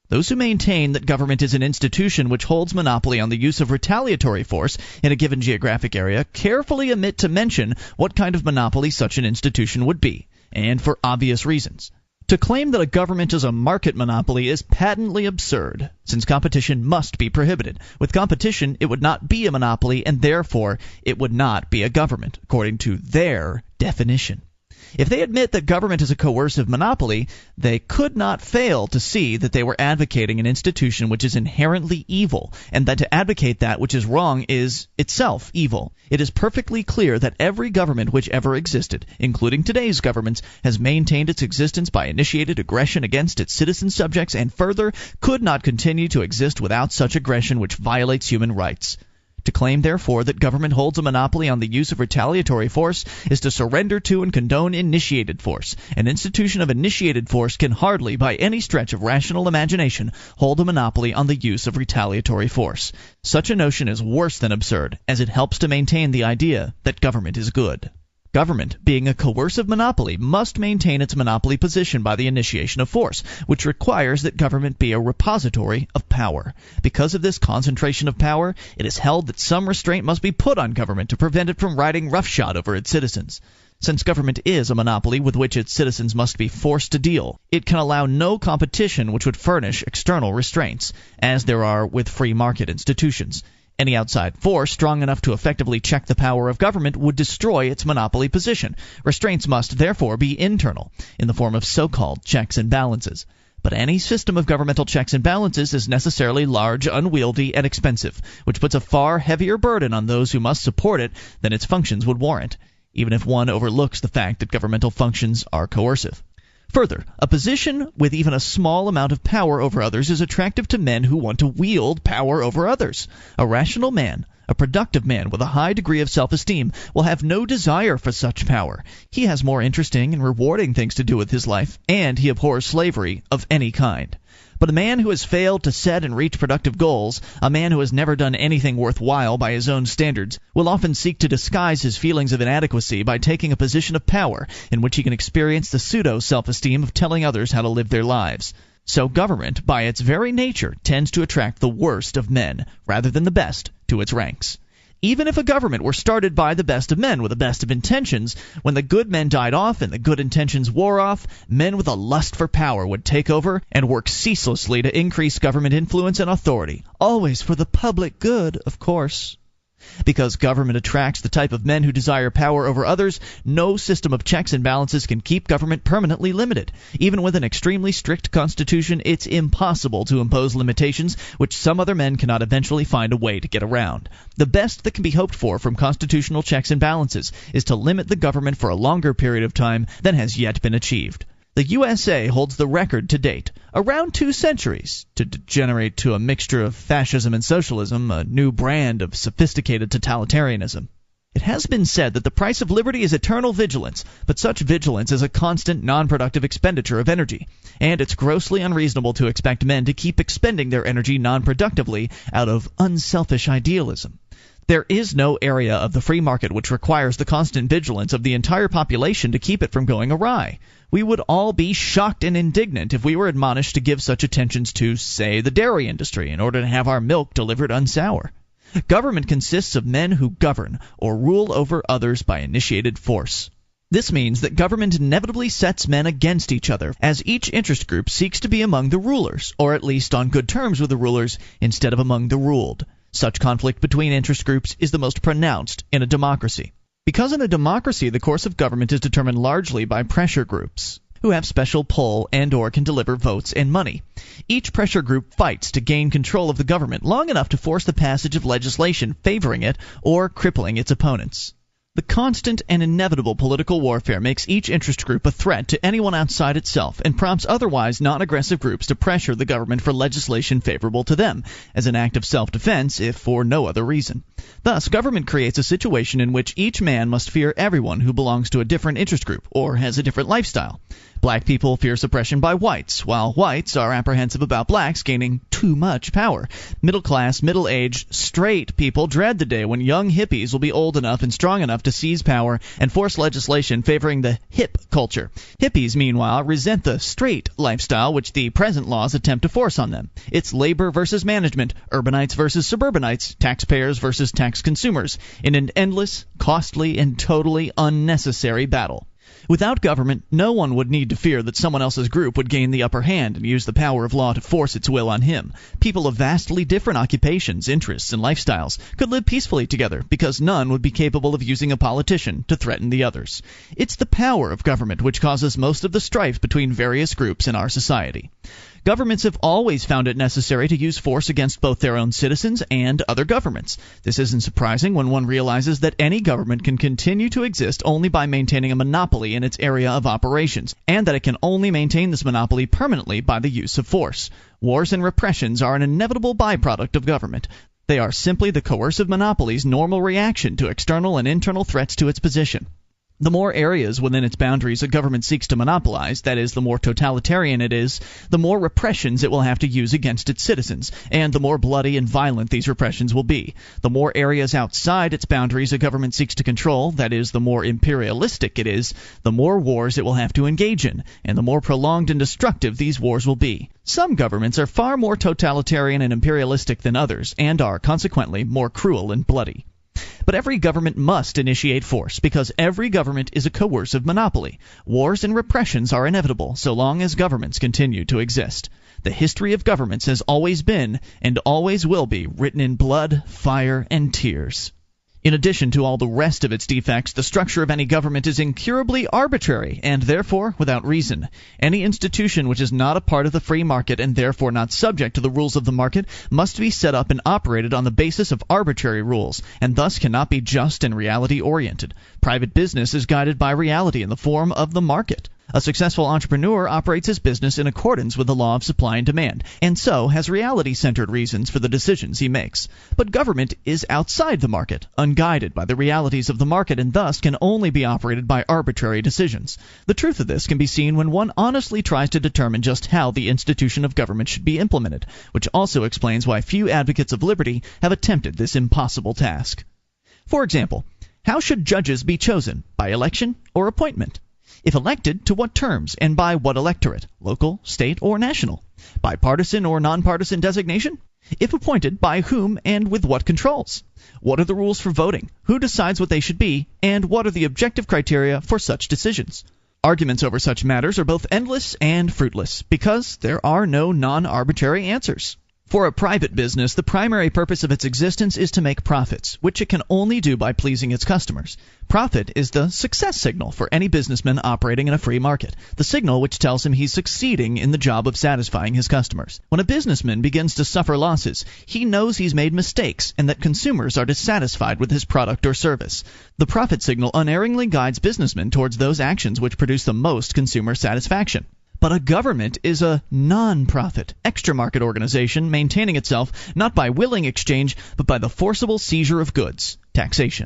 Those who maintain that government is an institution which holds monopoly on the use of retaliatory force in a given geographic area carefully omit to mention what kind of monopoly such an institution would be, and for obvious reasons. To claim that a government is a market monopoly is patently absurd, since competition must be prohibited. With competition, it would not be a monopoly, and therefore it would not be a government, according to their definition. If they admit that government is a coercive monopoly, they could not fail to see that they were advocating an institution which is inherently evil, and that to advocate that which is wrong is itself evil. It is perfectly clear that every government which ever existed, including today's governments, has maintained its existence by initiated aggression against its citizen subjects, and further, could not continue to exist without such aggression which violates human rights. To claim, therefore, that government holds a monopoly on the use of retaliatory force is to surrender to and condone initiated force. An institution of initiated force can hardly, by any stretch of rational imagination, hold a monopoly on the use of retaliatory force. Such a notion is worse than absurd, as it helps to maintain the idea that government is good. Government, being a coercive monopoly, must maintain its monopoly position by the initiation of force, which requires that government be a repository of power. Because of this concentration of power, it is held that some restraint must be put on government to prevent it from riding roughshod over its citizens. Since government is a monopoly with which its citizens must be forced to deal, it can allow no competition which would furnish external restraints, as there are with free market institutions. Any outside force strong enough to effectively check the power of government would destroy its monopoly position. Restraints must therefore be internal, in the form of so-called checks and balances. But any system of governmental checks and balances is necessarily large, unwieldy, and expensive, which puts a far heavier burden on those who must support it than its functions would warrant, even if one overlooks the fact that governmental functions are coercive. Further, a position with even a small amount of power over others is attractive to men who want to wield power over others. A rational man, a productive man with a high degree of self-esteem, will have no desire for such power. He has more interesting and rewarding things to do with his life, and he abhors slavery of any kind. But a man who has failed to set and reach productive goals, a man who has never done anything worthwhile by his own standards, will often seek to disguise his feelings of inadequacy by taking a position of power in which he can experience the pseudo-self-esteem of telling others how to live their lives. So government, by its very nature, tends to attract the worst of men, rather than the best, to its ranks. Even if a government were started by the best of men with the best of intentions, when the good men died off and the good intentions wore off, men with a lust for power would take over and work ceaselessly to increase government influence and authority, always for the public good, of course. Because government attracts the type of men who desire power over others, no system of checks and balances can keep government permanently limited. Even with an extremely strict constitution, it's impossible to impose limitations which some other men cannot eventually find a way to get around. The best that can be hoped for from constitutional checks and balances is to limit the government for a longer period of time than has yet been achieved. The USA holds the record to date, around 2 centuries, to degenerate to a mixture of fascism and socialism, a new brand of sophisticated totalitarianism. It has been said that the price of liberty is eternal vigilance, but such vigilance is a constant, non-productive expenditure of energy, and it's grossly unreasonable to expect men to keep expending their energy non-productively out of unselfish idealism. There is no area of the free market which requires the constant vigilance of the entire population to keep it from going awry. We would all be shocked and indignant if we were admonished to give such attentions to, say, the dairy industry in order to have our milk delivered unsour. Government consists of men who govern or rule over others by initiated force. This means that government inevitably sets men against each other, as each interest group seeks to be among the rulers, or at least on good terms with the rulers, instead of among the ruled. Such conflict between interest groups is the most pronounced in a democracy. Because in a democracy the course of government is determined largely by pressure groups, who have special pull and or can deliver votes and money. Each pressure group fights to gain control of the government long enough to force the passage of legislation favoring it or crippling its opponents. The constant and inevitable political warfare makes each interest group a threat to anyone outside itself and prompts otherwise non-aggressive groups to pressure the government for legislation favorable to them, as an act of self-defense if for no other reason. Thus, government creates a situation in which each man must fear everyone who belongs to a different interest group or has a different lifestyle. Black people fear suppression by whites, while whites are apprehensive about blacks gaining too much power. Middle-class, middle-aged, straight people dread the day when young hippies will be old enough and strong enough to seize power and force legislation favoring the hip culture. Hippies, meanwhile, resent the straight lifestyle which the present laws attempt to force on them. It's labor versus management, urbanites versus suburbanites, taxpayers versus tax consumers, in an endless, costly, and totally unnecessary battle. Without government, no one would need to fear that someone else's group would gain the upper hand and use the power of law to force its will on him. People of vastly different occupations, interests, and lifestyles could live peacefully together because none would be capable of using a politician to threaten the others. It's the power of government which causes most of the strife between various groups in our society. Governments have always found it necessary to use force against both their own citizens and other governments. This isn't surprising when one realizes that any government can continue to exist only by maintaining a monopoly in its area of operations, and that it can only maintain this monopoly permanently by the use of force. Wars and repressions are an inevitable byproduct of government. They are simply the coercive monopoly's normal reaction to external and internal threats to its position. The more areas within its boundaries a government seeks to monopolize, that is, the more totalitarian it is, the more repressions it will have to use against its citizens, and the more bloody and violent these repressions will be. The more areas outside its boundaries a government seeks to control, that is, the more imperialistic it is, the more wars it will have to engage in, and the more prolonged and destructive these wars will be. Some governments are far more totalitarian and imperialistic than others, and are, consequently, more cruel and bloody. But every government must initiate force, because every government is a coercive monopoly. Wars and repressions are inevitable so long as governments continue to exist. The history of governments has always been, and always will be, written in blood, fire, and tears. In addition to all the rest of its defects, the structure of any government is incurably arbitrary, and therefore without reason. Any institution which is not a part of the free market, and therefore not subject to the rules of the market, must be set up and operated on the basis of arbitrary rules, and thus cannot be just and reality-oriented. Private business is guided by reality in the form of the market. A successful entrepreneur operates his business in accordance with the law of supply and demand, and so has reality-centered reasons for the decisions he makes. But government is outside the market, unguided by the realities of the market, and thus can only be operated by arbitrary decisions. The truth of this can be seen when one honestly tries to determine just how the institution of government should be implemented, which also explains why few advocates of liberty have attempted this impossible task. For example, how should judges be chosen, by election or appointment? If elected, to what terms and by what electorate, local, state, or national? By partisan or nonpartisan designation? If appointed, by whom and with what controls? What are the rules for voting? Who decides what they should be? And what are the objective criteria for such decisions? Arguments over such matters are both endless and fruitless, because there are no non-arbitrary answers. For a private business, the primary purpose of its existence is to make profits, which it can only do by pleasing its customers. Profit is the success signal for any businessman operating in a free market, the signal which tells him he's succeeding in the job of satisfying his customers. When a businessman begins to suffer losses, he knows he's made mistakes and that consumers are dissatisfied with his product or service. The profit signal unerringly guides businessmen towards those actions which produce the most consumer satisfaction. But a government is a non-profit, extra-market organization maintaining itself not by willing exchange but by the forcible seizure of goods, taxation.